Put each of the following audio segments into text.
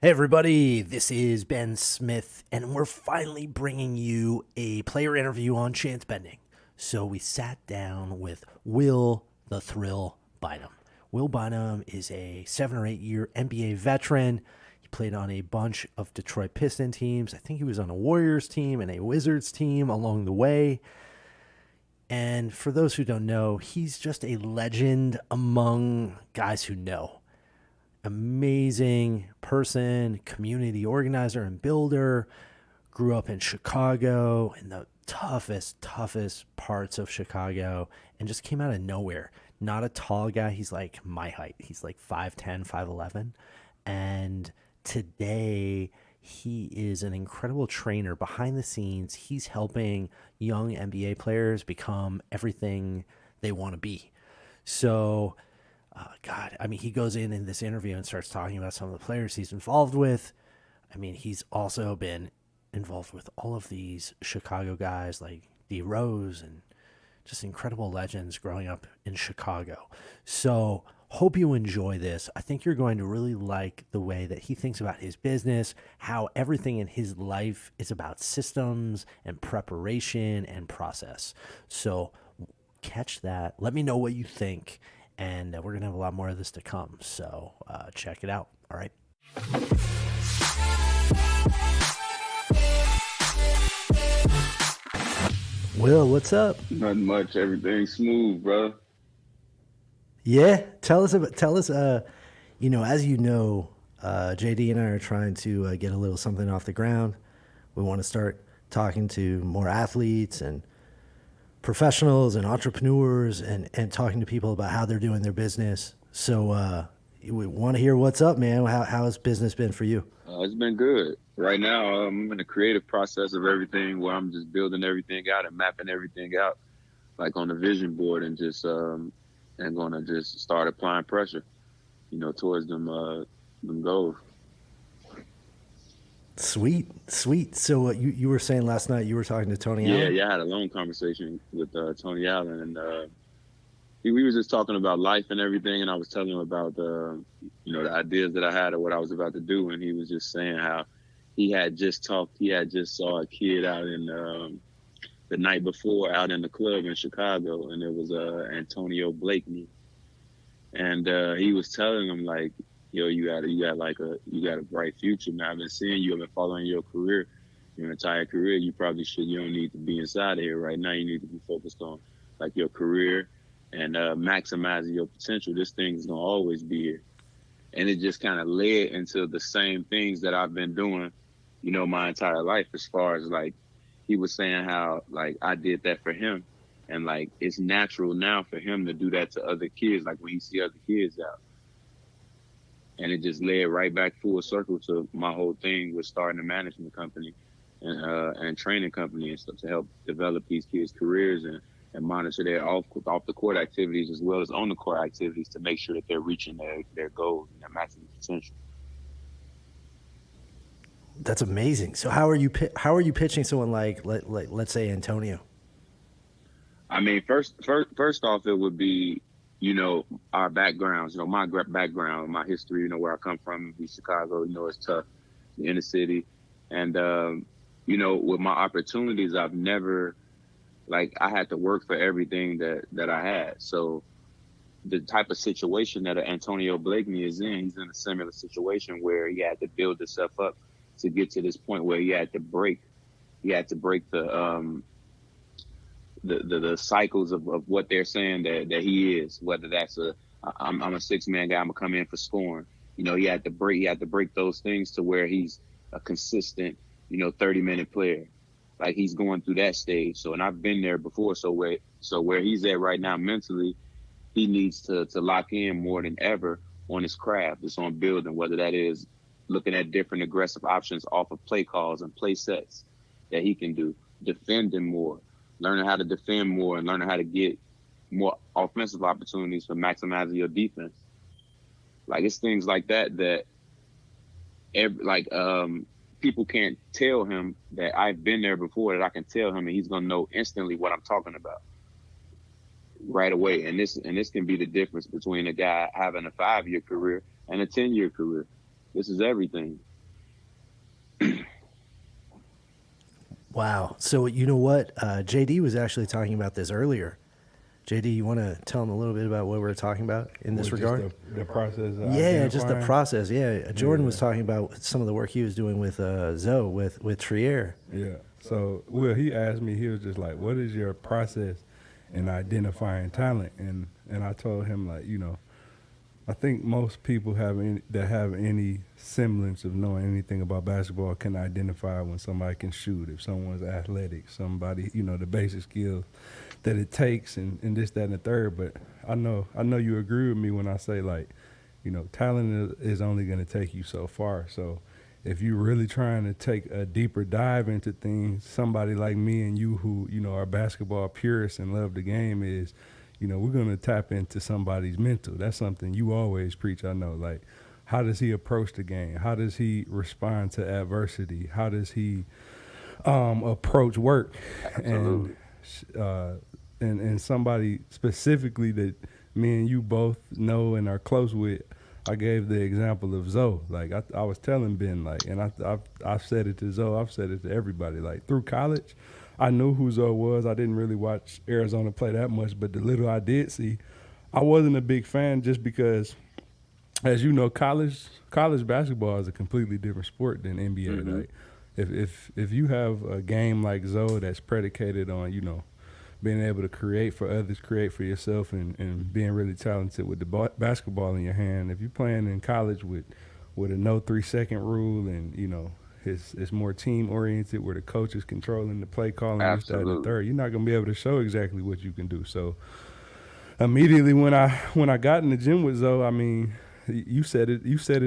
Hey everybody, this is Ben Smith, and we're finally bringing you a player interview on chance bending. So we sat down with Will the Thrill Bynum. Will Bynum is a 7 or 8 year NBA veteran. He played on a bunch of Detroit Piston teams. I think he was on a Warriors team and a Wizards team along the way. And for those who don't know, he's just a legend among guys who know. Amazing person, community organizer and builder. Grew up in Chicago, in the toughest parts of Chicago, and just came out of nowhere. Not a tall guy. He's like my height. He's like 5'10, 5'11. And today, he is an incredible trainer behind the scenes. He's helping young NBA players become everything they want to be. So, God, I mean, he goes in this interview and starts talking about some of the players he's involved with. I mean, he's also been involved with all of these Chicago guys like D Rose and just incredible legends growing up in Chicago. So, hope you enjoy this. I think you're going to really like the way that he thinks about his business, how everything in his life is about systems and preparation and process. So, catch that. Let me know what you think. And we're going to have a lot more of this to come. So check it out. All right. Will, what's up? Nothing much. Everything smooth, bro. Yeah. Tell us, as you know, JD and I are trying to get a little something off the ground. We want to start talking to more athletes and professionals and entrepreneurs and talking to people about how they're doing their business. So we want to hear what's up, man. How has business been for you? It's been good. Right now, I'm in the creative process of everything where I'm just building everything out and mapping everything out, like on the vision board, and just and going to just start applying pressure, towards them goals. Sweet. So you were saying last night you were talking to Tony Yeah, Allen? yeah. I had a long conversation with Tony Allen, and we were just talking about life and everything, and I was telling him about the ideas that I had or what I was about to do, and he was just saying how he had just saw a kid out in the night before out in the club in Chicago, and it was Antonio Blakeney, and he was telling him like, yo, you got a bright future, man. I've been seeing you, I've been following your career, your entire career. You don't need to be inside of here right now. You need to be focused on like your career and maximizing your potential. This thing is gonna always be here. And it just kind of led into the same things that I've been doing, my entire life, as far as like he was saying how like I did that for him. And like it's natural now for him to do that to other kids, like when you see other kids out. And it just led right back full circle to my whole thing with starting a management company and training company and stuff to help develop these kids' careers and monitor their off the court activities as well as on the court activities to make sure that they're reaching their goals and their maximum potential. That's amazing. So how are you pitching someone like let's say Antonio? I mean, first off, it would be, our backgrounds, my background, my history, where I come from, Chicago, it's tough, the inner city. And, with my opportunities, I've never, like, I had to work for everything that I had. So the type of situation that Antonio Blakeney is in, he's in a similar situation where he had to build himself up to get to this point where he had to break the cycles of what they're saying that he is, whether that's I'm a 6-man guy, I'm gonna come in for scoring. He had to break those things to where he's a consistent, 30-minute player. Like he's going through that stage. So, and I've been there before. So where he's at right now mentally, he needs to lock in more than ever on his craft. It's on building, whether that is looking at different aggressive options off of play calls and play sets that he can do, defending more, learning how to defend more, and learning how to get more offensive opportunities for maximizing your defense. Like it's things like that people can't tell him that I've been there before, that I can tell him, and he's gonna know instantly what I'm talking about right away. And this can be the difference between a guy having a 5-year career and a 10-year career. This is everything. Wow. So you know what? JD was actually talking about this earlier. JD, you want to tell him a little bit about what we're talking about in this Was just regard? the process of Yeah, just the identifying. process. Yeah, Jordan was Yeah. talking about some of the work he was doing with Zoe with Trier. Yeah. So, Will, he asked me, he was just like, what is your process in identifying talent? And I told him, like, I think most people that have any semblance of knowing anything about basketball can identify when somebody can shoot, if someone's athletic, somebody, the basic skills that it takes and this, that, and the third. But I know you agree with me when I say, like, talent is only going to take you so far. So if you're really trying to take a deeper dive into things, somebody like me and you who, are basketball purists and love the game is, we're going to tap into somebody's mental. That's something you always preach, I know. Like, how does he approach the game? How does he respond to adversity? How does he approach work? Absolutely. And somebody specifically that me and you both know and are close with, I gave the example of Zoe. Like, I was telling Ben, like, and I've said it to Zoe, I've said it to everybody. Like, through college, I knew who Zoe was. I didn't really watch Arizona play that much, but the little I did see, I wasn't a big fan just because, as you know, college basketball is a completely different sport than NBA. Mm-hmm. Like, if you have a game like Zoe that's predicated on, being able to create for others, create for yourself, and being really talented with the basketball in your hand. If you're playing in college with a no 3-second rule, and it's more team oriented, where the coach is controlling the play calling, this, that, and the Absolutely. third, you're not gonna be able to show exactly what you can do. So immediately when I got in the gym with Zoe, I mean, you said it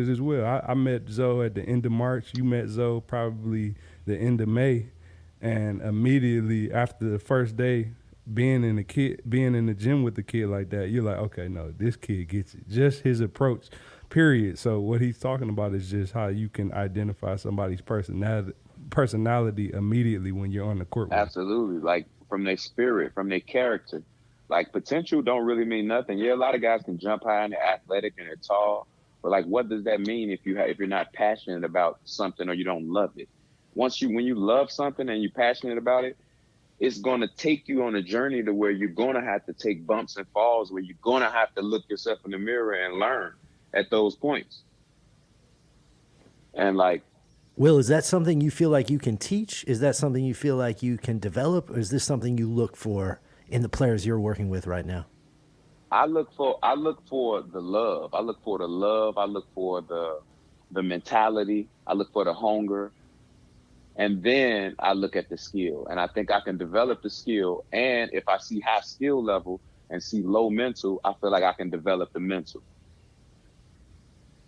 as well. I met Zoe at the end of March. You met Zoe probably the end of May, and immediately after the first day, being in the gym with the kid like that, you're like, okay, no, this kid gets it. Just his approach, period. So what he's talking about is just how you can identify somebody's personality immediately when you're on the court with them. Absolutely. Like from their spirit, from their character. Like potential don't really mean nothing. Yeah, a lot of guys can jump high and they're athletic and they're tall, but like, what does that mean if you're not passionate about something or you don't love it? When you love something and you're passionate about it, it's going to take you on a journey to where you're going to have to take bumps and falls, where you're going to have to look yourself in the mirror and learn at those points. And like, Will, is that something you feel like you can teach? Is that something you feel like you can develop? Or is this something you look for in the players you're working with right now? I look for the love. I look for the love. I look for the mentality. I look for the hunger. And then I look at the skill. And I think I can develop the skill. And if I see high skill level and see low mental, I feel like I can develop the mental.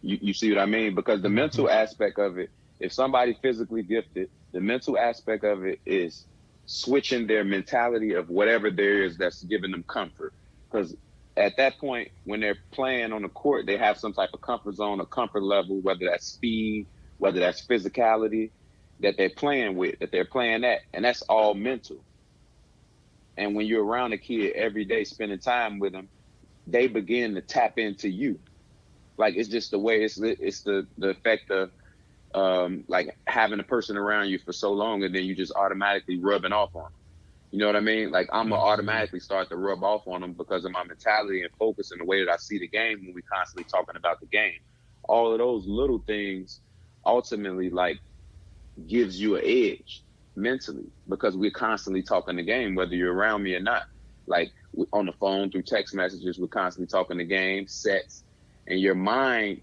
You see what I mean? Because the mental aspect of it, if somebody physically gifted, the mental aspect of it is switching their mentality of whatever there is that's giving them comfort. Because at that point, when they're playing on the court, they have some type of comfort zone or comfort level, whether that's speed, whether that's physicality, that they're playing with, that they're playing at. And that's all mental. And when you're around a kid every day, spending time with them, they begin to tap into you. Like, it's just the way it's the effect of like having a person around you for so long and then you just automatically rubbing off on them. You know what I mean? Like, I'm going to automatically start to rub off on them because of my mentality and focus and the way that I see the game when we constantly talking about the game. All of those little things ultimately, like, gives you an edge mentally because we're constantly talking the game, whether you're around me or not. Like, on the phone, through text messages, we're constantly talking the game, sets, and your mind,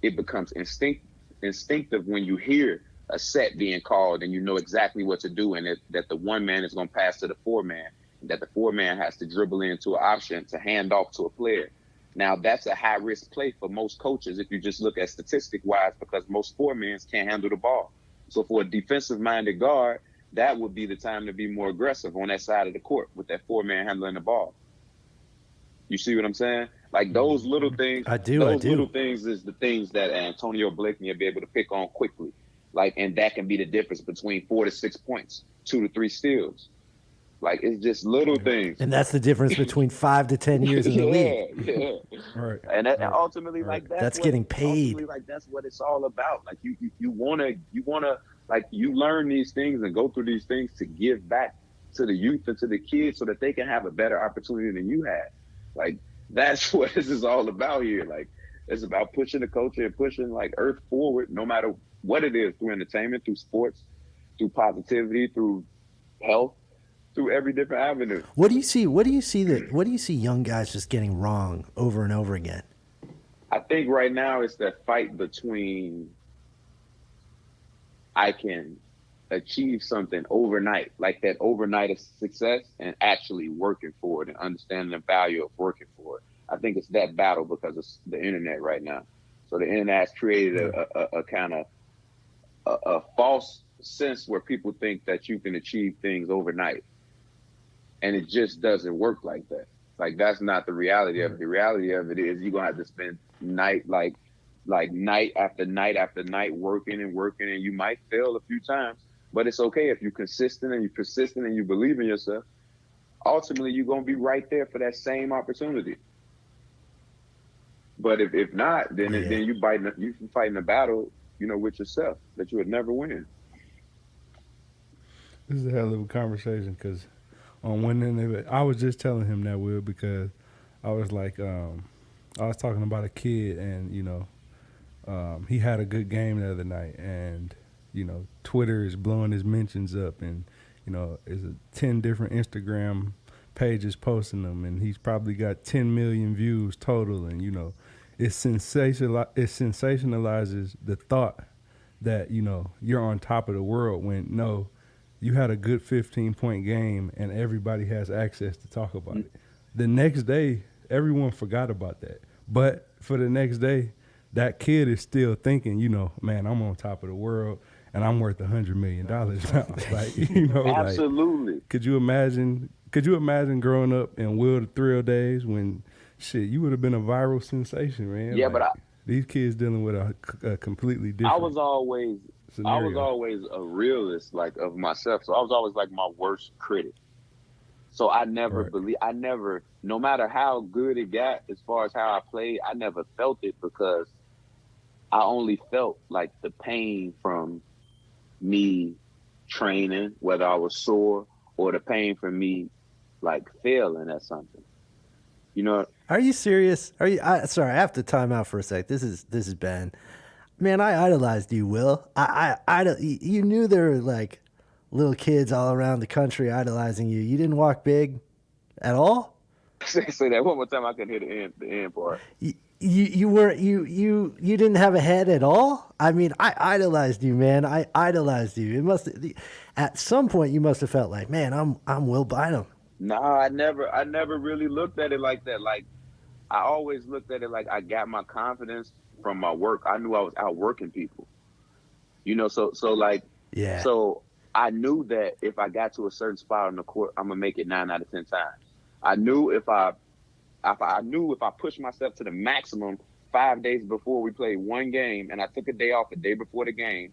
it becomes instinctive when you hear a set being called and you know exactly what to do, and that the one man is going to pass to the four man, that the four man has to dribble into an option to hand off to a player. Now, that's a high risk play for most coaches if you just look at statistic wise, because most four men can't handle the ball. So for a defensive minded guard, that would be the time to be more aggressive on that side of the court with that four man handling the ball. You see what I'm saying? Like, those little things, I do. little things is the things that Antonio Blakeney will be able to pick on quickly. Like, and that can be the difference between 4 to 6 points, 2 to 3 steals. Like, it's just little things. And that's the difference between 5 to 10 years in the league. Yeah. Right. And ultimately, like, That's getting paid. Ultimately, like, that's what it's all about. Like, you wanna Like, you learn these things and go through these things to give back to the youth and to the kids so that they can have a better opportunity than you had. Like, that's what this is all about here. Like, it's about pushing the culture and pushing like Earth forward, no matter what it is, through entertainment, through sports, through positivity, through health, through every different avenue. What do you see? What do you see what do you see young guys just getting wrong over and over again? I think right now it's that fight between I can achieve something overnight, like that overnight success, and actually working for it and understanding the value of working for it. I think it's that battle because of the internet right now. So the internet has created a kind of a false sense where people think that you can achieve things overnight. And it just doesn't work like that. Like, that's not the reality of it. The reality of it is you're going to have to spend night after night after night working, and you might fail a few times, but it's okay if you're consistent and you're persistent and you believe in yourself. Ultimately, you're going to be right there for that same opportunity. But if not, then you fighting a battle, with yourself that you would never win. This is a hell of a conversation because on one end of it, I was just telling him that, Will, because I was like, I was talking about a kid, and he had a good game the other night, and Twitter is blowing his mentions up, and it's 10 different Instagram pages posting them, and he's probably got 10 million views total, and it sensationalizes the thought that you're on top of the world when no, you had a good 15-point game and everybody has access to talk about it. The next day, everyone forgot about that, but for the next day, that kid is still thinking, man, I'm on top of the world and I'm worth $100 million now. Like, Absolutely. Like, could you imagine growing up in Will the Thrill days when shit, you would have been a viral sensation, man. Yeah, like, but these kids dealing with a completely different. I was always a realist, like, of myself. So I was always like my worst critic. So I never no matter how good it got as far as how I played, I never felt it because I only felt like the pain from me training, whether I was sore, or the pain from me like failing at something. Are you serious? Sorry, I have to time out for a sec. This is Ben. Man, I idolized you, Will. You knew there were like little kids all around the country idolizing you. You didn't walk big at all? Say that one more time. I couldn't hear the end part. You didn't have a head at all? I mean, I idolized you, man. I idolized you. At some point you must have felt like, man, I'm Will Bynum. No, I never really looked at it like that. Like, I always looked at it like I got my confidence from my work. I knew I was outworking people. So like, yeah. So I knew that if I got to a certain spot on the court, I'm gonna make it 9 out of 10 times. I knew if I pushed myself to the maximum 5 days before we played one game, and I took a day off the day before the game,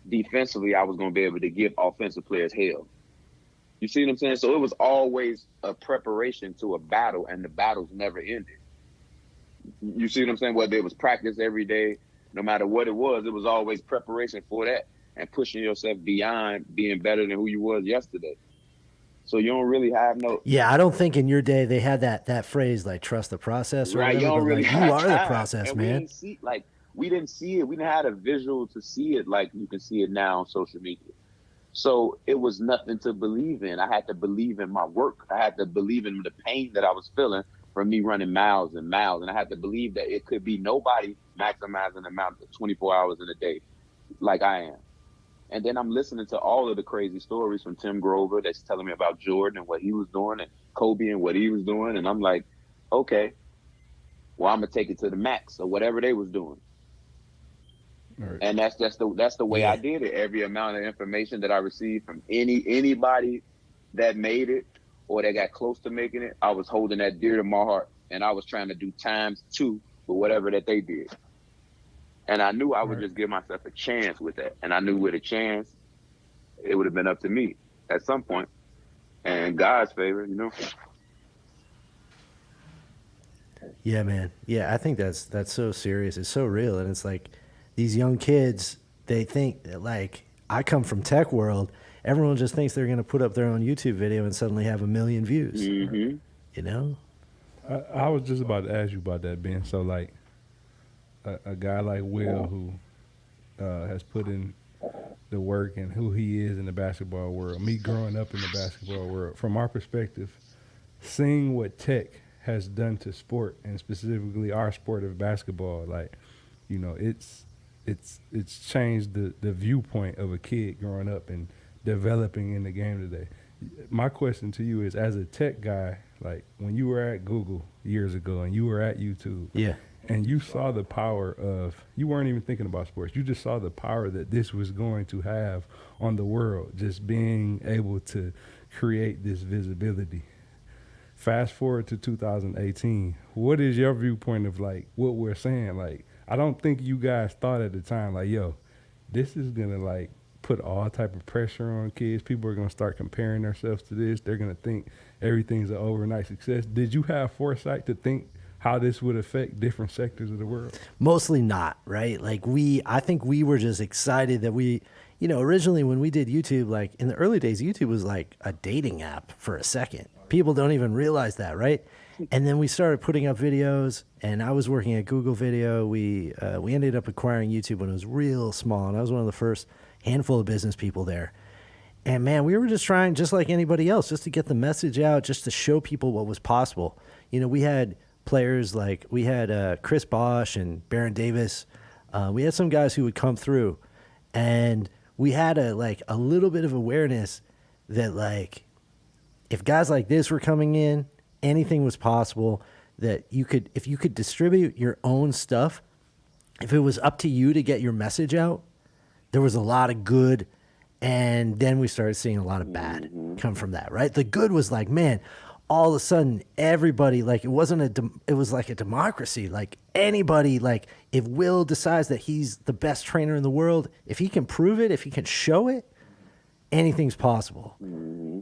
defensively I was gonna be able to give offensive players hell. You see what I'm saying? So it was always a preparation to a battle, and the battles never ended. You see what I'm saying? Whether it was practice every day, no matter what it was always preparation for that and pushing yourself beyond being better than who you was yesterday. So you don't really have no. Yeah, I don't think in your day they had that phrase like trust the process or right. whatever. You don't really. You are the process, and man. We didn't see it. We didn't have a visual to see it like you can see it now on social media. So it was nothing to believe in. I had to believe in my work. I had to believe in the pain that I was feeling from me running miles and miles. And I had to believe that it could be nobody maximizing the amount of 24 hours in a day like I am. And then I'm listening to all of the crazy stories from Tim Grover that's telling me about Jordan and what he was doing and Kobe and what he was doing. And I'm like, okay, well, I'm going to take it to the max or whatever they was doing. Right. And that's the way I did it. Every amount of information that I received from anybody that made it or that got close to making it, I was holding that dear to my heart, and I was trying to do ×2 for whatever that they did. And I knew I would just give myself a chance with that. And I knew with a chance, it would have been up to me at some point. And God's favor, Yeah, man. Yeah, I think that's so serious. It's so real, and it's like these young kids, they think that like I come from tech world. Everyone just thinks they're going to put up their own YouTube video and suddenly have 1 million views. Mm-hmm. You know? I was just about to ask you about that, Ben. So, like, a guy like Will who has put in the work and who he is in the basketball world, me growing up in the basketball world, from our perspective, seeing what tech has done to sport and specifically our sport of basketball, like, you know, it's changed the viewpoint of a kid growing up and developing in the game today. My question to you is, as a tech guy, like when you were at Google years ago and you were at YouTube, Yeah. and you saw the power of, you weren't even thinking about sports, you just saw the power that this was going to have on the world, just being able to create this visibility. Fast forward to 2018, what is your viewpoint of like what we're saying? Like, I don't think you guys thought at the time, like, yo, this is gonna like put all type of pressure on kids. People are gonna start comparing themselves to this. They're gonna think everything's an overnight success. Did you have foresight to think how this would affect different sectors of the world? Mostly not, right? Like I think we were just excited that originally when we did YouTube, like in the early days, YouTube was like a dating app for a second. People don't even realize that, right? And then we started putting up videos, and I was working at Google Video. We ended up acquiring YouTube when it was real small, and I was one of the first handful of business people there. And man, we were just trying, just like anybody else, just to get the message out, just to show people what was possible. We had players like we had Chris Bosh and Baron Davis. We had some guys who would come through, and we had a little bit of awareness that like if guys like this were coming in, anything was possible. That if you could distribute your own stuff, if it was up to you to get your message out, there was a lot of good. And then we started seeing a lot of bad come from that, right? The good was like, man, all of a sudden everybody, like it was like a democracy. Like anybody, like if Will decides that he's the best trainer in the world, if he can prove it, if he can show it, anything's possible,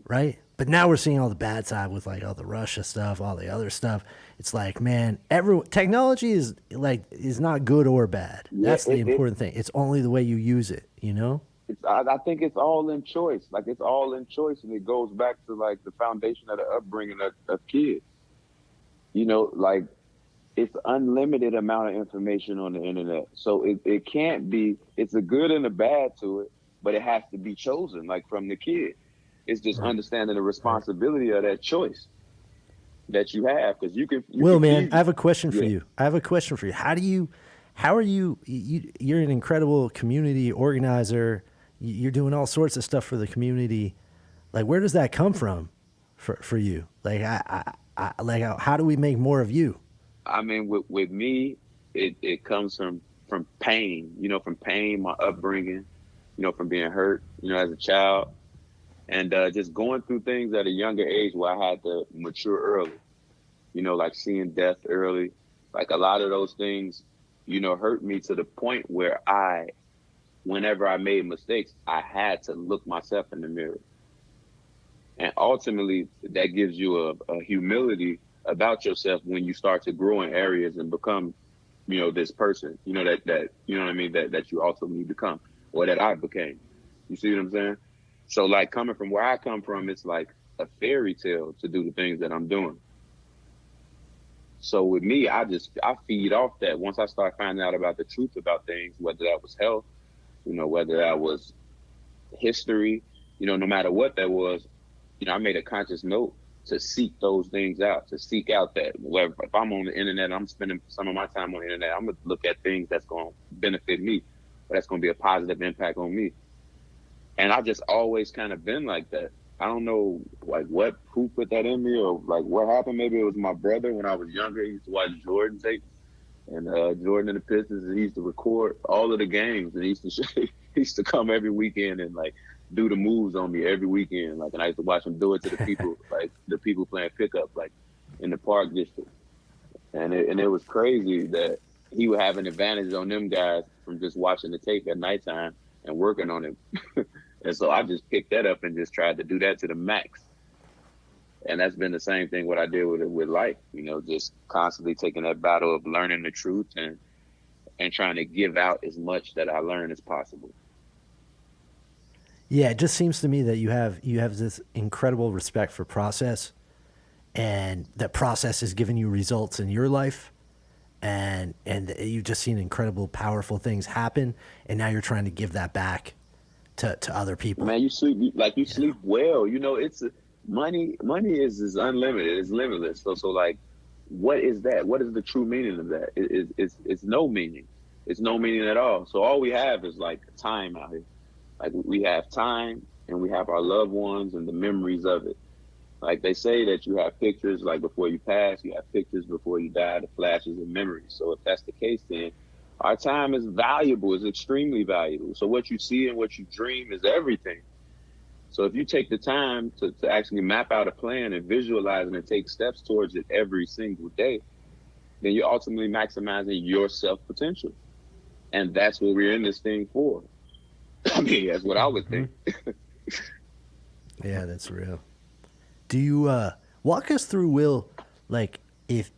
right? But now we're seeing all the bad side with like all the Russia stuff, all the other stuff. It's like, man, technology is not good or bad. That's the important thing. It's only the way you use it, you know? I think it's all in choice. Like it's all in choice, and it goes back to like the foundation of the upbringing of kids. Like it's unlimited amount of information on the internet, so it can't be. It's a good and a bad to it, but it has to be chosen, like from the kid. It's just understanding the responsibility of that choice that you have, because you can. Will, man, I have a question for you. How are you? You're an incredible community organizer. You're doing all sorts of stuff for the community. Like, where does that come from for you? Like, how do we make more of you? I mean, with me, it comes from pain, from pain, my upbringing, from being hurt, as a child, and just going through things at a younger age where I had to mature early, like seeing death early. Like a lot of those things, hurt me to the point where whenever I made mistakes, I had to look myself in the mirror. And ultimately, that gives you a humility about yourself when you start to grow in areas and become, this person, that you know what I mean, that you ultimately become, or that I became. You see what I'm saying? So like coming from where I come from, it's like a fairy tale to do the things that I'm doing. So with me, I feed off that. Once I start finding out about the truth about things, whether that was health, whether that was history, no matter what that was, I made a conscious note to seek those things out, to seek out that. If I'm on the internet, I'm spending some of my time on the internet, I'm going to look at things that's going to benefit me, or that's going to be a positive impact on me. And I just always kind of been like that. I don't know, like, who put that in me, or like what happened. Maybe it was my brother when I was younger. He used to watch Jordan tapes, and Jordan and the Pistons. And he used to record all of the games, and he used to come every weekend and like do the moves on me every weekend. Like, and I used to watch him do it to the people, like the people playing pickup, like in the Park District. And it was crazy that he would have an advantage on them guys from just watching the tape at nighttime and working on it. And so I just picked that up and just tried to do that to the max. And that's been the same thing what I did with life, just constantly taking that battle of learning the truth and trying to give out as much that I learn as possible. Yeah, it just seems to me that you have this incredible respect for process, and that process has given you results in your life, and you've just seen incredible, powerful things happen, and now you're trying to give that back to other people. Man, you sleep like you You know? sleep well. You know, it's money is unlimited, it's limitless. So like, what is that? What is the true meaning of that? It's no meaning. It's no meaning at all. So all we have is like time out here. Like we have time and we have our loved ones and the memories of it. Like they say that you have pictures like before you pass, you have pictures before you die, the flashes of memories. So if that's the case, then our time is valuable, is extremely valuable. So what you see and what you dream is everything. So if you take the time to actually map out a plan and visualize it and take steps towards it every single day, then you're ultimately maximizing your self potential. And that's what we're in this thing for. I mean, that's what I would Hmm. think. Yeah, that's real. Do you walk us through, Will, like if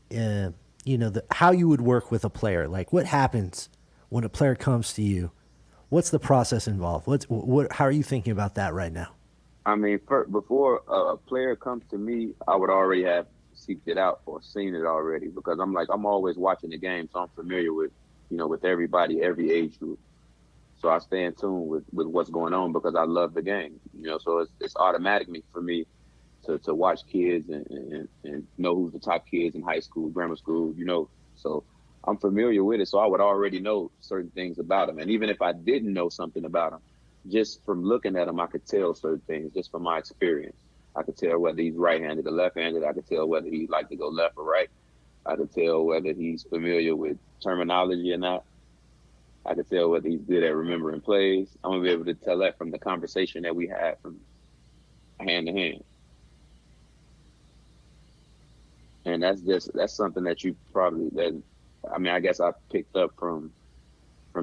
how you would work with a player? Like what happens when a player comes to you? What's the process involved? What how are you thinking about that right now? I mean, before a player comes to me, I would already have seeked it out or seen it already because I'm always watching the game, so I'm familiar with, with everybody, every age group. So I stay in tune with what's going on because I love the game, So it's automatic for me to watch kids and know who's the top kids in high school, grammar school. So I'm familiar with it. So I would already know certain things about them. And even if I didn't know something about them, just from looking at him, I could tell certain things just from my experience. I could tell whether he's right-handed or left-handed. I could tell whether he like to go left or right. I could tell whether he's familiar with terminology or not. I could tell whether he's good at remembering plays. I'm gonna be able to tell that from the conversation that we had from hand to hand. And that's something that you probably that I mean, I guess I picked up from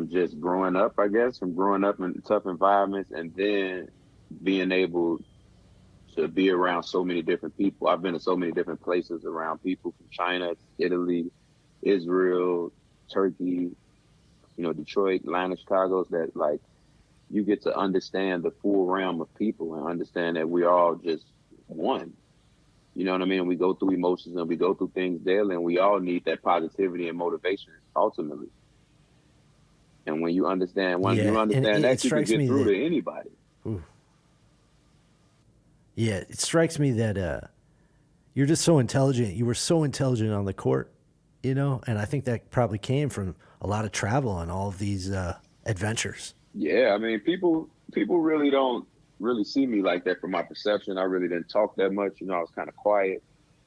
just growing up, I guess, from growing up in tough environments and then being able to be around so many different people. I've been to so many different places around people from China, Italy, Israel, Turkey, Detroit, Atlanta, Chicago's that like you get to understand the full realm of people and understand that we're all just one. You know what I mean? We go through emotions and we go through things daily and we all need that positivity and motivation ultimately. And when you understand, once you Yeah, and understand it that, you can strikes get me through that to anybody. ooh, yeah, it strikes me that you're just so intelligent. You were so intelligent on the court, and I think that probably came from a lot of travel and all of these adventures. Yeah, I mean, people really don't really see me like that from my perception. I really didn't talk that much. I was kind of quiet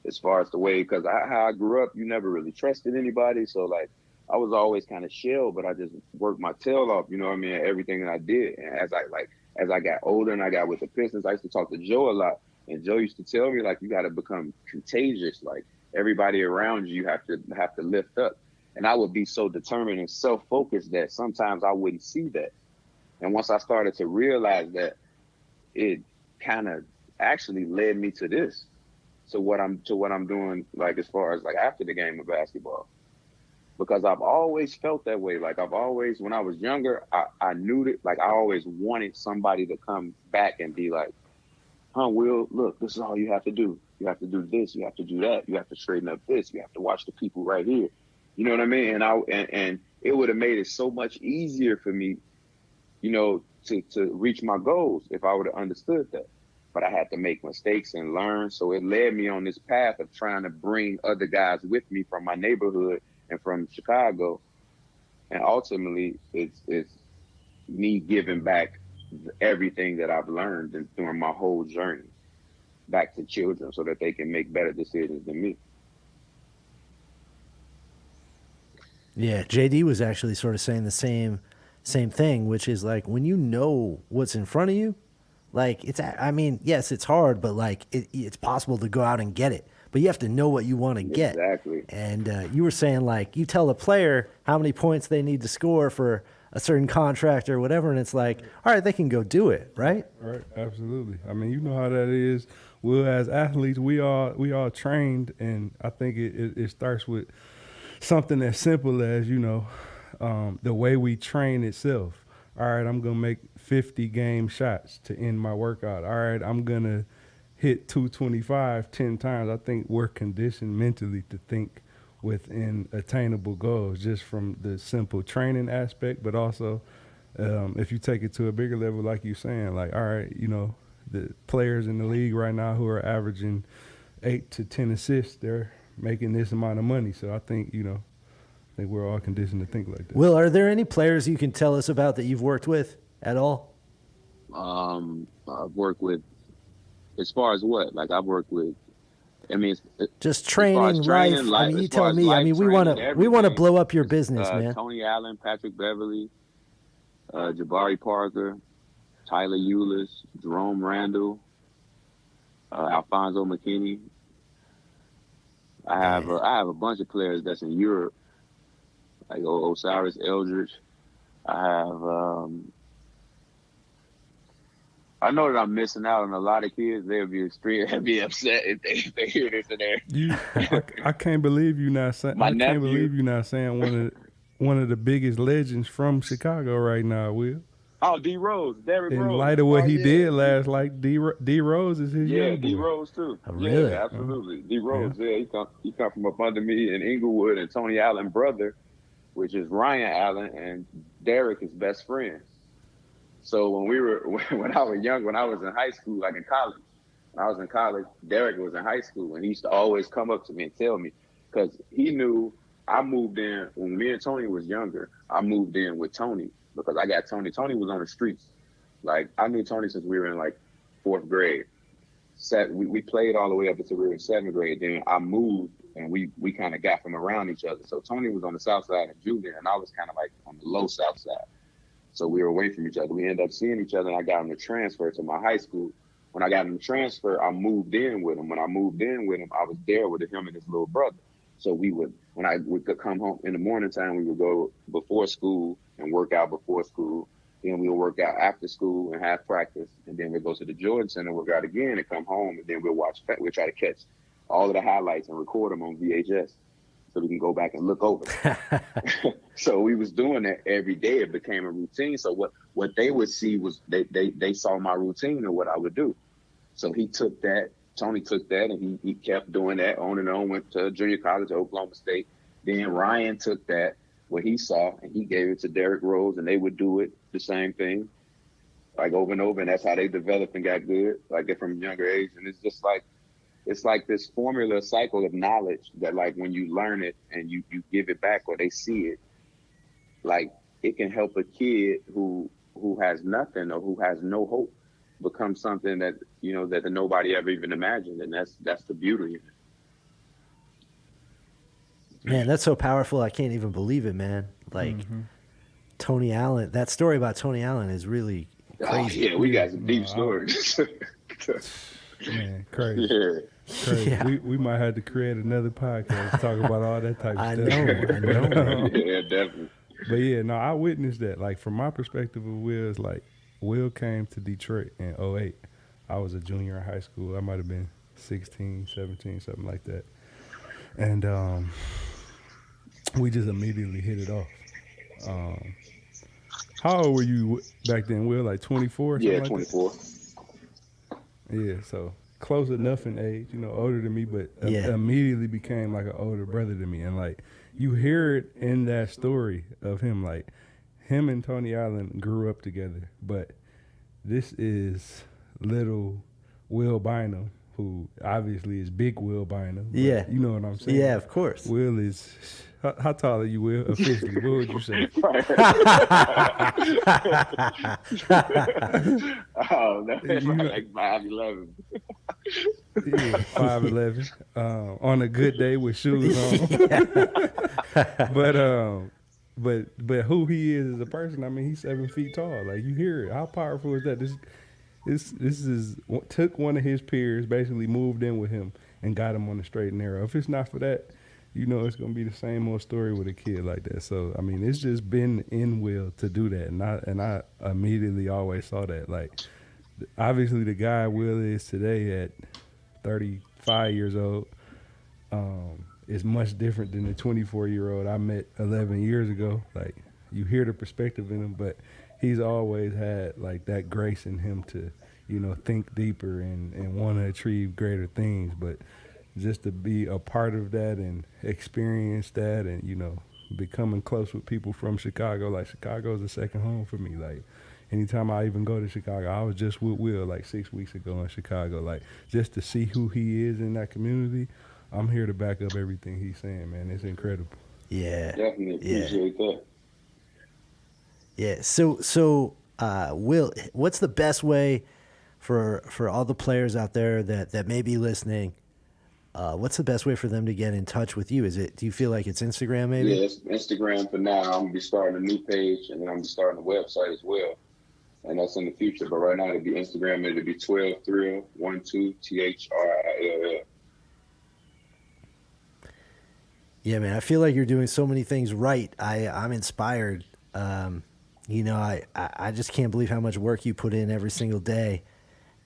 as far as the way because how I grew up, you never really trusted anybody. So like, I was always kind of shell, but I just worked my tail off. You know what I mean? At everything that I did, and as I got older and I got with the Pistons, I used to talk to Joe a lot, and Joe used to tell me like, you got to become contagious. Like everybody around you have to lift up. And I would be so determined and self focused that sometimes I wouldn't see that. And once I started to realize that, it kind of actually led me to this, to what I'm doing, like as far as like after the game of basketball, because I've always felt that way. Like I've always, when I was younger, I knew that, like I always wanted somebody to come back and be like, huh, Will, look, this is all you have to do. You have to do this. You have to do that. You have to straighten up this. You have to watch the people right here. You know what I mean? And it would have made it so much easier for me, to reach my goals if I would have understood that. But I had to make mistakes and learn. So it led me on this path of trying to bring other guys with me from my neighborhood and from Chicago. And ultimately, it's me giving back everything that I've learned during my whole journey back to children so that they can make better decisions than me. Yeah, JD was actually sort of saying the same thing, which is like when you know what's in front of you, like I mean, yes, it's hard, but like it's possible to go out and get it. But you have to know what you want to get. Exactly. And you were saying like you tell a player how many points they need to score for a certain contract or whatever, and it's like, all right, they can go do it, right? Right, absolutely. I mean, you know how that is. Well, as athletes, we all trained, and I think it starts with something as simple as the way we train itself. All right, I'm gonna make 50 game shots to end my workout. All right, I'm gonna hit 225 10 times. I think we're conditioned mentally to think within attainable goals just from the simple training aspect, but also if you take it to a bigger level, like you're saying, like, all right, you know, the players in the league right now who are averaging 8 to 10 assists, they're making this amount of money. So I think, you know, I think we're all conditioned to think like that. Will, are there any players you can tell us about that you've worked with at all? I've worked with, as far as what? Like I've worked with, I mean, Just as far as training, training, life. I mean, you as far tell as me. I life mean, we training, want to everything. blow up your business, man. Tony Allen, Patrick Beverly, Jabari Parker, Tyler Eulis, Jerome Randall, Alfonso McKinney. I have a bunch of players that's in Europe, like Osiris Eldridge. I have. I know that I'm missing out on a lot of kids. They'll be upset if they hear this and there. I can't believe you not saying. I can't believe you not saying one of the biggest legends from Chicago right now, Will. Oh, D Rose, Derrick Rose. In light of what he did last, like D Rose is his young boy. D Rose too. Oh, really? Yeah, absolutely. D Rose. Yeah, he come from up under me in Inglewood, and Tony Allen brother, which is Ryan Allen, and Derrick is best friends. So when I was young, when I was in high school, like in college, when I was in college, Derrick was in high school, and he used to always come up to me and tell me, because he knew I moved in when me and Tony was younger. I moved in with Tony because I got Tony. Tony was on the streets. Like I knew Tony since we were in like 4th grade. We played all the way up until we were in 7th grade. Then I moved, and we kind of got from around each other. So Tony was on the south side of Julian, and I was kind of like on the low south side. So we were away from each other. We ended up seeing each other, and I got him to transfer to my high school. When I got him to transfer, I moved in with him. When I moved in with him, I was there with him and his little brother. So when I would come home in the morning time, we would go before school and work out before school. Then we would work out after school and have practice. And then we'd go to the Jordan Center, work out again, and come home. And then we'll try to catch all of the highlights and record them on VHS. So we can go back and look over. So we was doing that every day. It became a routine. So what they would see was they saw my routine and what I would do. So Tony took that, and he kept doing that on and on, went to junior college at Oklahoma State. Then Ryan took that, what he saw, and he gave it to Derrick Rose, and they would do it the same thing, like over and over. And that's how they developed and got good, like they're from a younger age. And it's just like, it's like this formula cycle of knowledge that, like, when you learn it and you give it back or they see it, like it can help a kid who has nothing or who has no hope become something that, you know, that nobody ever even imagined. And that's the beauty of it. Man, that's so powerful. I can't even believe it, man. Like Tony Allen, that story about Tony Allen is really crazy. Oh, yeah, we got some deep stories. Man, crazy. Yeah. Crazy. Yeah. We might have to create another podcast to talk about all that type of I stuff. know. Yeah, definitely. But yeah, no, I witnessed that. Like from my perspective of Will, it's like Will came to Detroit in 2008. I was a junior in high school. I might have been 16, 17, something like that. And we just immediately hit it off. How old were you back then, Will? Like 24? Yeah, like 24. Yeah, so close enough in age, you know, older than me, but Yeah. immediately became like an older brother to me. And like you hear it in that story of him, like him and Tony Allen grew up together, but this is little Will Bynum, who obviously is big Will Bynum. Yeah. You know what I'm saying? Yeah, of course. Will is, how tall are you, Will, officially? What would you say? Oh, no, that's like 5'11". Yeah, 5'11". On a good day with shoes on. But who he is as a person, I mean, he's 7 feet tall. Like you hear it. How powerful is that? This is took one of his peers, basically moved in with him and got him on the straight and narrow. If it's not for that, you know it's gonna be the same old story with a kid like that. So I mean, it's just been in Will to do that, and I immediately always saw that. Like obviously the guy Will is today at 35 years old is much different than the 24-year-old I met 11 years ago. Like you hear the perspective in him, but he's always had like that grace in him to, think deeper and want to achieve greater things. But just to be a part of that and experience that and, becoming close with people from Chicago, like Chicago is a second home for me. Like anytime I even go to Chicago, I was just with Will like 6 weeks ago in Chicago, like just to see who he is in that community. I'm here to back up everything he's saying, man. It's incredible. Yeah. Definitely appreciate that. Yeah. So, Will, what's the best way for all the players out there that may be listening? What's the best way for them to get in touch with you? Do you feel like it's Instagram maybe? Yeah, it's Instagram for now. I'm gonna be starting a new page, and then I'm gonna be starting a website as well, and that's in the future. But right now, it'll be Instagram. It'll be 12 Thrill 12 THRILL. Yeah, man. I feel like you're doing so many things right. I'm inspired. I just can't believe how much work you put in every single day,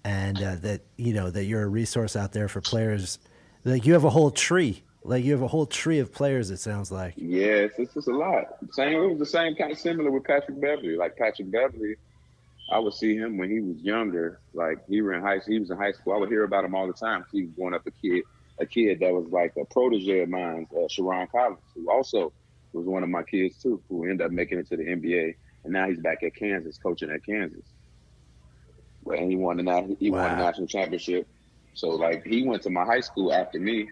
and that you're a resource out there for players. Like you have a whole tree. Like you have a whole tree of players. It sounds like. Yeah, it's just a lot. It was the same kind of similar with Patrick Beverly. Like Patrick Beverly, I would see him when he was younger. Like he was in high school. I would hear about him all the time. He was growing up a kid that was like a protege of mine, Sharon Collins, who also was one of my kids too, who ended up making it to the NBA. And now he's back at Kansas, coaching at Kansas. And he won the national championship. So like he went to my high school after me,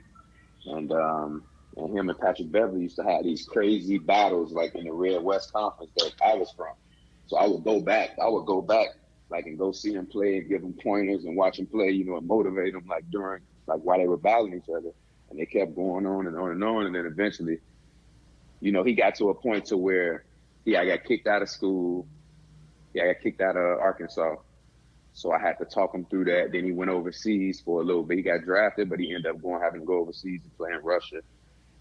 and him and Patrick Beverly used to have these crazy battles like in the Red West Conference that I was from. So I would go back like and go see him play and give him pointers and watch him play, and motivate him while they were battling each other. And they kept going on and on and on. And then eventually, he got to a point to where I got kicked out of school. I got kicked out of Arkansas. So I had to talk him through that. Then he went overseas for a little bit. He got drafted, but he ended up having to go overseas and play in Russia.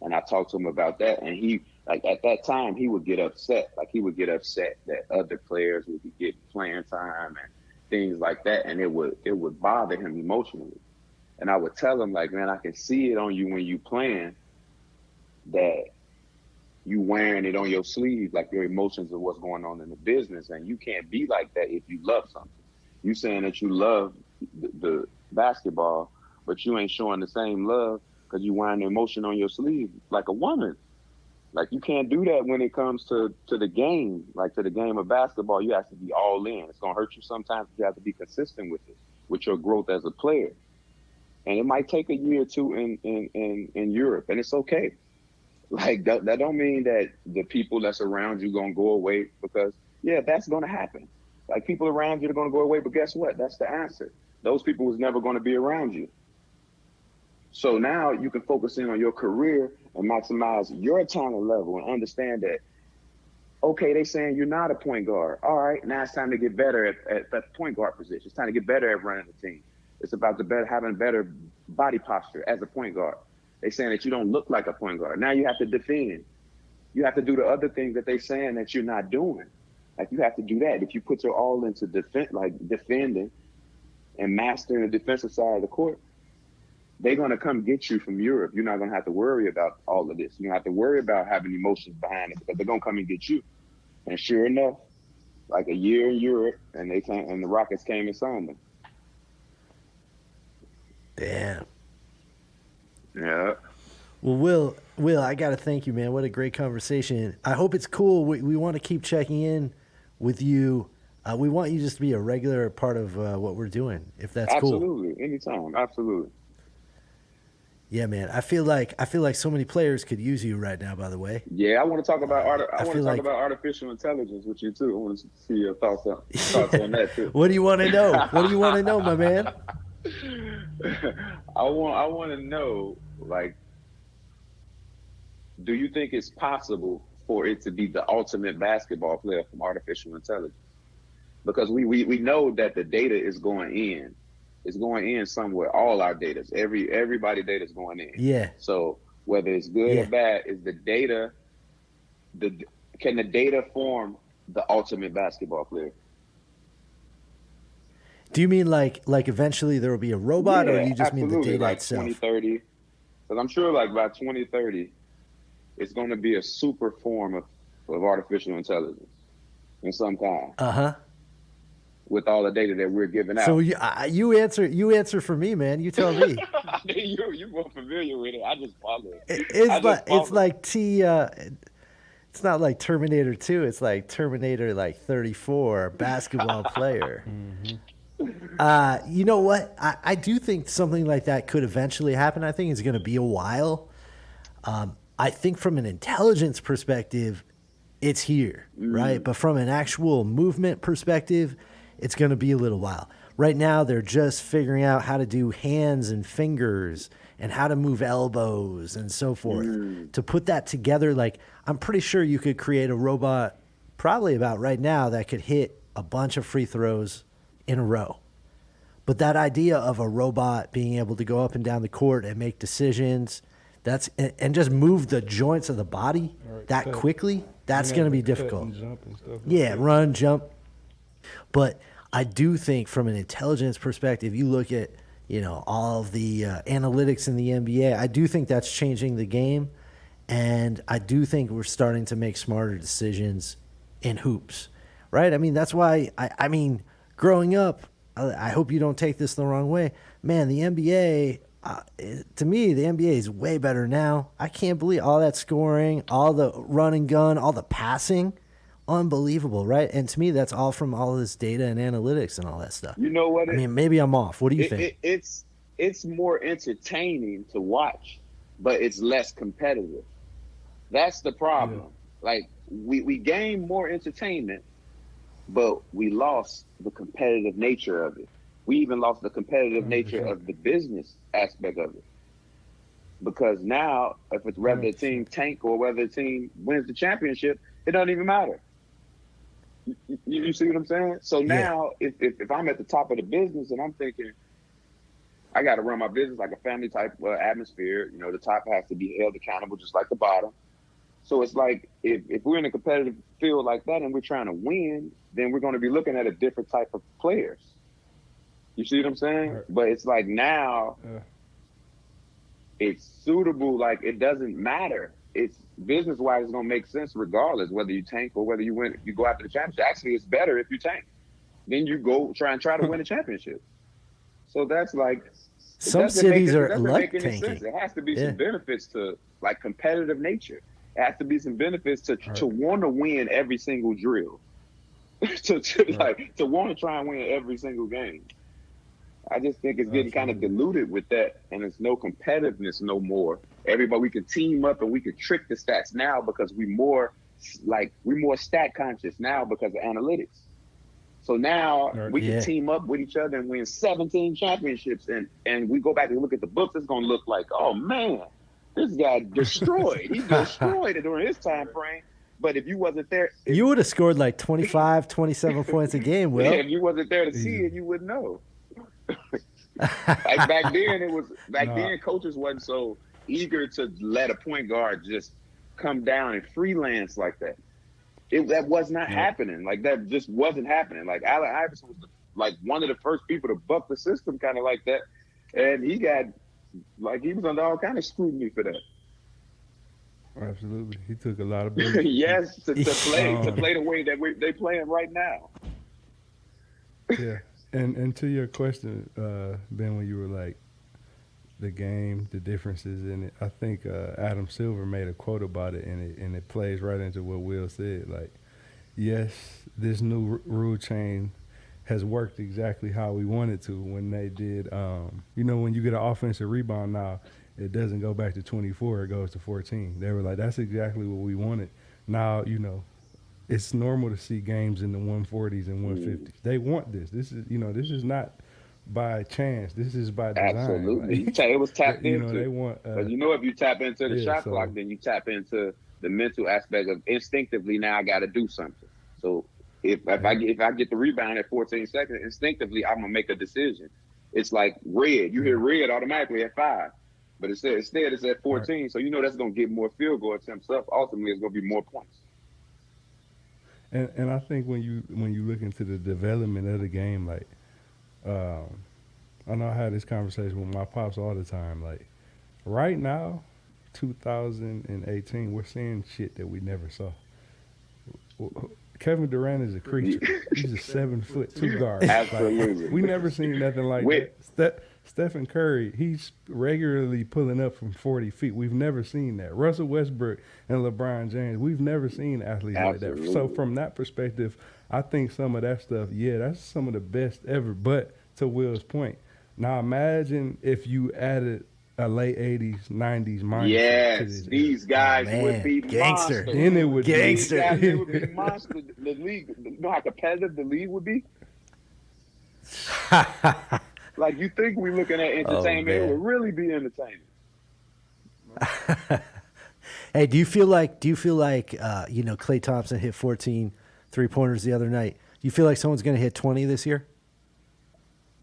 And I talked to him about that. And he, like at that time, he would get upset. Like he would get upset that other players would be getting playing time and things like that. And it would bother him emotionally. And I would tell him like, man, I can see it on you when you playing that you wearing it on your sleeve, like your emotions of what's going on in the business. And you can't be like that if you love something. You saying that you love the basketball, but you ain't showing the same love because you wearing the emotion on your sleeve like a woman. Like you can't do that when it comes to the game, like to the game of basketball. You have to be all in. It's gonna hurt you sometimes. But you have to be consistent with it, with your growth as a player. And it might take a year or two in Europe, and it's okay. Like that don't mean that the people that's around you gonna go away, because that's gonna happen. Like people around you are gonna go away, but guess what? That's the answer. Those people was never gonna be around you. So now you can focus in on your career and maximize your talent level and understand that, okay, they saying you're not a point guard. All right, now it's time to get better at the point guard position. It's time to get better at running the team. It's about having better body posture as a point guard. They saying that you don't look like a point guard. Now you have to defend. You have to do the other things that they saying that you're not doing. Like you have to do that. If you put your all into defending and mastering the defensive side of the court, they're gonna come get you from Europe. You're not gonna have to worry about all of this. You don't have to worry about having emotions behind it, because they're gonna come and get you. And sure enough, like a year in Europe, and the Rockets came and signed them. Damn. Yeah. Well, Will, I gotta thank you, man. What a great conversation. I hope it's cool. We want to keep checking in with you. We want you just to be a regular part of what we're doing, if that's cool. Absolutely, anytime, absolutely. Yeah, man. I feel like so many players could use you right now. By the way. Yeah, I want to talk about about artificial intelligence with you too. I want to see your thoughts on that too. What do you want to know? What do you want to know, my man? I want to know, like, do you think it's possible for it to be the ultimate basketball player from artificial intelligence? Because we know that the data is going in. It's going in somewhere. All our data, everybody data is going in. Yeah. So whether it's good or bad, is the data, can the data form the ultimate basketball player? Do you mean like eventually there will be a robot, or you just mean the data like itself? 2030, because I'm sure like by 2030, it's going to be a super form of artificial intelligence. in some kind Uh-huh. with all the data that we're giving So out. you answer for me, man. You tell me. I mean, you're more familiar with it. I just follow it. I It's like just it's follow. like it's not like Terminator 2, it's like Terminator like 34, basketball player. Mm-hmm. You know what? I do think something like that could eventually happen. I think it's going to be a while. I think from an intelligence perspective, it's here, right? Mm, But from an actual movement perspective, it's going to be a little while. Right now, they're just figuring out how to do hands and fingers and how to move elbows and so forth. mm, To put that together, like, I'm pretty sure you could create a robot probably about right now that could hit a bunch of free throws in a row. But that idea of a robot being able to go up and down the court and make decisions, and just move the joints of the body Or that cut. quickly, that's And going to be cut difficult. and jump and stuff like Yeah, that. run, jump. But I do think from an intelligence perspective, you look at, all of the analytics in the NBA, I do think that's changing the game. And I do think we're starting to make smarter decisions in hoops, right? I mean, that's why, growing up, I hope you don't take this the wrong way. Man, the NBA, to me, the NBA is way better now. I can't believe all that scoring, all the run and gun, all the passing. Unbelievable, right? And to me, that's all from all of this data and analytics and all that stuff. you know what? I mean, maybe I'm off. What do you think? It's more entertaining to watch, but it's less competitive. That's the Yeah. problem. Like we gained more entertainment, but we lost the competitive nature of it. We even lost the competitive nature 100%. of the business aspect of it. Because now, if it's whether the team 100%. tank or whether the team wins the championship, it doesn't even matter. You see what I'm saying? So Yeah. now, if I'm at the top of the business and I'm thinking, I got to run my business like a family type atmosphere, the top has to be held accountable just like the bottom. So it's like if we're in a competitive field like that and we're trying to win, then we're going to be looking at a different type of players. You see what I'm saying? Right. But it's like now Yeah. it's suitable. Like it doesn't matter. It's business wise, it's gonna make sense regardless whether you tank or whether you win. You go after the championship. Actually, it's better if you tank. Then you go try to win a championship. So that's like it Some doesn't make cities it are doesn't make like any sense. tanking. There has to be Yeah. some benefits to like competitive nature. It has to be some benefits to Right. to want to win every single drill. to Right. like to want to try and win every single game. I just think it's getting kind of Absolutely. diluted with that, and there's no competitiveness no more. Everybody, we can team up and we can trick the stats now because we're more stat conscious now because of analytics. So now Right. we can Yeah. team up with each other and win 17 championships, and we go back and look at the books. It's gonna look like, oh man, this guy destroyed. He destroyed it during his time frame. But if you wasn't there, You would have scored like 25, 27 points a game, yeah, Will. if you wasn't there to see Easy. it, you wouldn't know. Like back then, No. then coaches wasn't so eager to let a point guard just come down and freelance like that. That was not Yeah. happening. Like that just wasn't happening. Like Allen Iverson was like one of the first people to buck the system, kind of like that, and he was under all kind of scrutiny for that. Absolutely. He took a lot of bullets. Yes, to Um, play the way that they playing right now. Yeah. And to your question, Ben, when you were like the game, the differences in it, I think Adam Silver made a quote about it, and it plays right into what Will said. Like, yes, this new rule change has worked exactly how we wanted to when they did. When you get an offensive rebound now, it doesn't go back to 24; it goes to 14. They were like, that's exactly what we wanted. Now, it's normal to see games in the 140s and 150s. They want this. This is not by chance. This is by design. Absolutely, Like, it was tapped into. they want. But if you tap into the Yeah, shot clock, so then you tap into the mental aspect of instinctively. Now I got to do something. So if I get the rebound at 14 seconds, instinctively I'm gonna make a decision. It's like red. You hear red automatically at 5, but instead it's at 14. So that's gonna get more field goal attempts up. Ultimately, it's gonna be more points. and I think when you look into the development of the game, like I know I had this conversation with my pops all the time. Like right now, 2018, we're seeing shit that we never saw. Kevin Durant is a creature. He's a 7'2" guard. Absolutely. Like, we never seen nothing like that. Stephen Curry, he's regularly pulling up from 40 feet. We've never seen that. Russell Westbrook and LeBron James, we've never seen athletes Absolutely. like that. So from that perspective, I think some of that stuff, yeah, that's some of the best ever. But to Will's point, now imagine if you added a late 80s, 90s mindset to Yes, this. these guys man. would be Gangster. monsters. Then it would These Gangster. guys, they would be monsters. The league, you know how competitive the league would be? Like, you think we're looking at entertainment, it man. would really be entertainment. Hey, do you feel like Klay Thompson hit 14 3-pointers the other night? Do you feel like someone's going to hit 20 this year?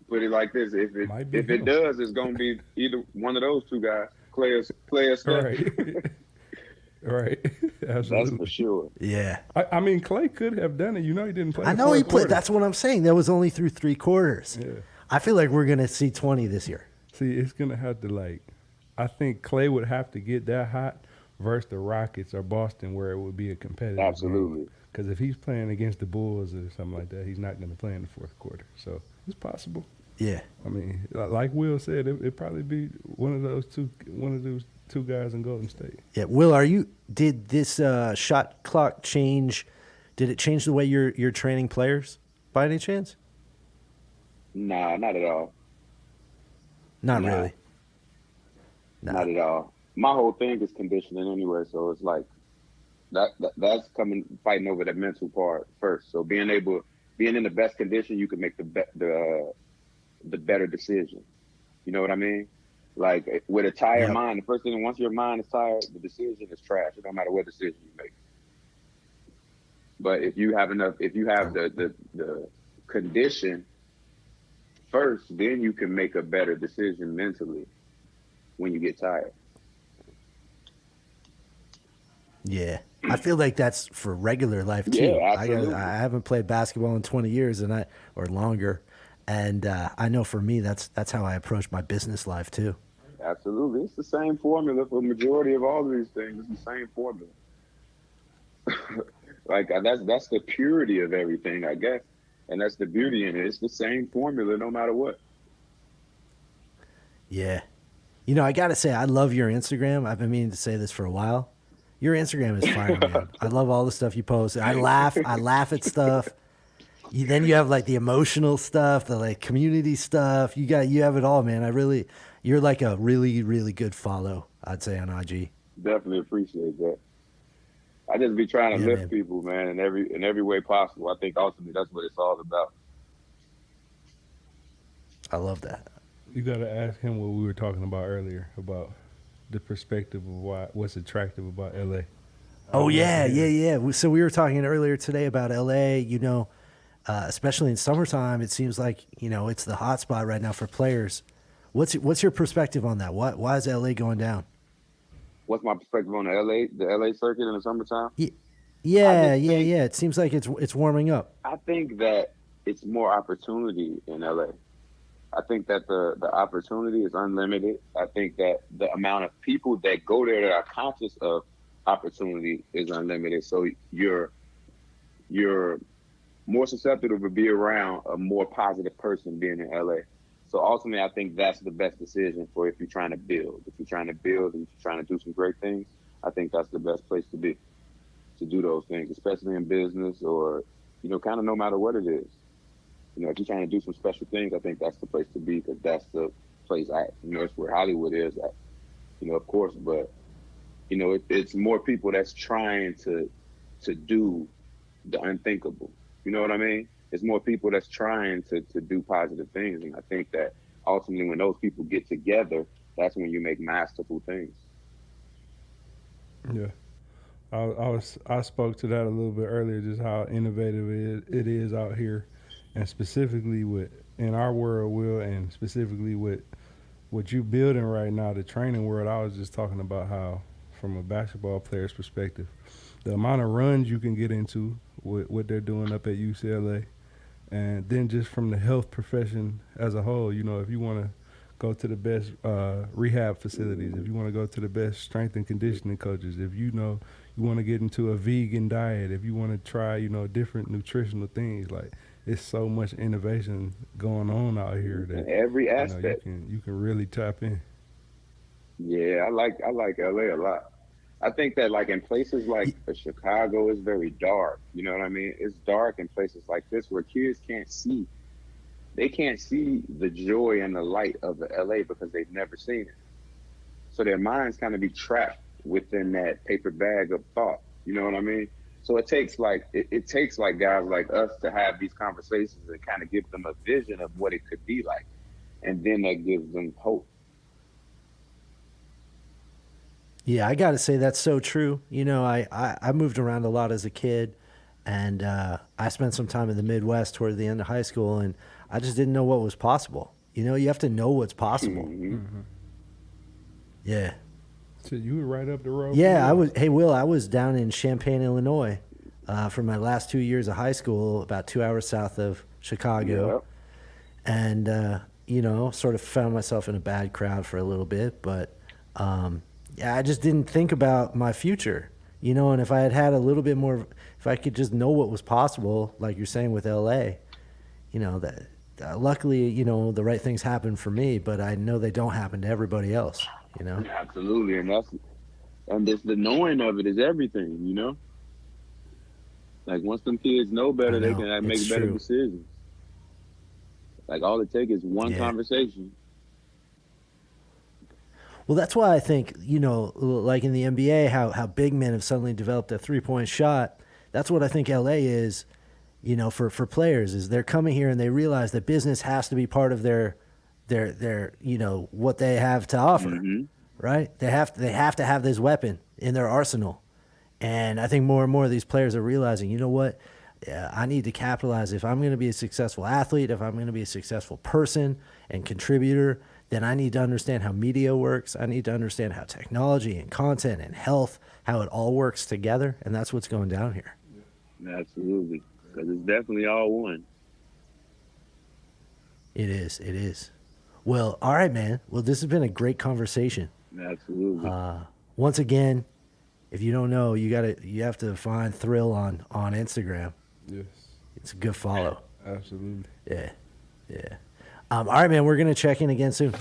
Put it like this: if Might be it him. does, it's going to be either one of those two guys, Clay or Steph. Right. Right. That's Absolutely. for sure. Yeah. I mean, Clay could have done it. You know, he didn't play. I the know he fourth played. quarter. That's what I'm saying. That was only through 3 quarters. Yeah. I feel like we're going to see 20 this year. See, it's gonna have to I think Clay would have to get that hot versus the Rockets or Boston, where it would be a competitive. Absolutely. Because if he's playing against the Bulls or something like that, he's not gonna play in the fourth quarter. So it's possible. Yeah. I mean, like Will said, it'd probably be one of those two guys in Golden State. Yeah. Will, did this shot clock change? Did it change the way you're training players by any chance? Nah, not at all. Not Nah. really. Nah. Not at all. My whole thing is conditioning anyway, so it's like that's fighting over the mental part first. So being in the best condition, you can make the better decision. You know what I mean? Like, with a tired Yep. mind, the first thing, once your mind is tired, the decision is trash. It don't matter what decision you make. But if you have the condition first, then you can make a better decision mentally when you get tired. Yeah. I feel like that's for regular life too. Yeah, absolutely. I haven't played basketball in 20 years or longer, and I know for me that's how I approach my business life too. Absolutely. It's the same formula for the majority of all of these things. It's the same formula. Like, that's the purity of everything, I guess. And that's the beauty in it. It's the same formula no matter what. Yeah. You know, I got to say, I love your Instagram. I've been meaning to say this for a while. Your Instagram is fire, man. I love all the stuff you post. I laugh at stuff. Then you have like the emotional stuff, the like community stuff. You have it all, man. You're like a really, really good follow, I'd say, on IG. Definitely appreciate that. I just be trying to lift man. people, man, in every way possible. I think ultimately that's what it's all about. I love that. You got to ask him what we were talking about earlier about the perspective of what's attractive about LA. Oh yeah. So we were talking earlier today about LA. You know, especially in summertime, it seems like it's the hot spot right now for players. What's your perspective on that? Why is LA going down? What's my perspective on the LA circuit in the summertime? Yeah. It seems like it's warming up. I think that it's more opportunity in LA. I think that the opportunity is unlimited. I think that the amount of people that go there that are conscious of opportunity is unlimited. So you're more susceptible to be around a more positive person being in LA. So ultimately, I think that's the best decision for if you're trying to build. If you're trying to build and you're trying to do some great things, I think that's the best place to be, to do those things, especially in business or, kind of no matter what it is. If you're trying to do some special things, I think that's the place to be, because that's the place it's where Hollywood is at, of course. But, it's more people that's trying to do the unthinkable. You know what I mean? It's more people that's trying to do positive things. And I think that ultimately when those people get together, that's when you make masterful things. Yeah. I spoke to that a little bit earlier, just how innovative it is out here, and specifically in our world, Will, and specifically with what you building right now, the training world. I was just talking about how, from a basketball player's perspective, the amount of runs you can get into with what they're doing up at UCLA, and then just from the health profession as a whole, if you want to go to the best rehab facilities, if you want to go to the best strength and conditioning coaches, if you you want to get into a vegan diet, if you want to try, you know, different nutritional things, like it's so much innovation going on out here In that every you know aspect. you can really tap in. Yeah, I like LA a lot. I think that like in places like Chicago, it's very dark. You know what I mean? It's dark in places like this where kids can't see. They can't see the joy and the light of the LA because they've never seen it. So their minds kind of be trapped within that paper bag of thought. You know what I mean? So it takes like guys like us to have these conversations and kind of give them a vision of what it could be like, and then that gives them hope. Yeah, I got to say that's so true. You know, I moved around a lot as a kid, and I spent some time in the Midwest toward the end of high school, and I just didn't know what was possible. You know, you have to know what's possible. Hmm. Yeah. So you were right up the road. Yeah, from I us. was. Hey, Will, I was down in Champaign, Illinois, for my last 2 years of high school, about 2 hours south of Chicago, and you know, sort of found myself in a bad crowd for a little bit, but yeah, I just didn't think about my future, you know. And if I had had a little bit more, if I could just know what was possible, like you're saying with LA, you know, that luckily, you know, the right things happen for me, but I know they don't happen to everybody else, you know. Absolutely, and this the knowing of it is everything, you know. Like once them kids know I better, they know can it's make better true. decisions. Like all it takes is one Yeah. conversation. Well, that's why I think, you know, like in the NBA, how big men have suddenly developed a 3-point shot. That's what I think LA is, you know, for players, is they're coming here and they realize that business has to be part of their you know, what they have to offer, Hmm. right? They have to have this weapon in their arsenal. And I think more and more of these players are realizing, you know what? Yeah, I need to capitalize. If I'm going to be a successful athlete, if I'm going to be a successful person and contributor, then I need to understand how media works. I need to understand how technology and content and health, how it all works together. And that's what's going down here. Absolutely, because it's definitely all one. It is. It is. Well, all right, man. Well, this has been a great conversation. Absolutely. Once again, if you don't know, you have to find Thrill on Instagram. Yes, It's a good follow. absolutely. Yeah. Yeah. All right, man. We're going to check in again soon.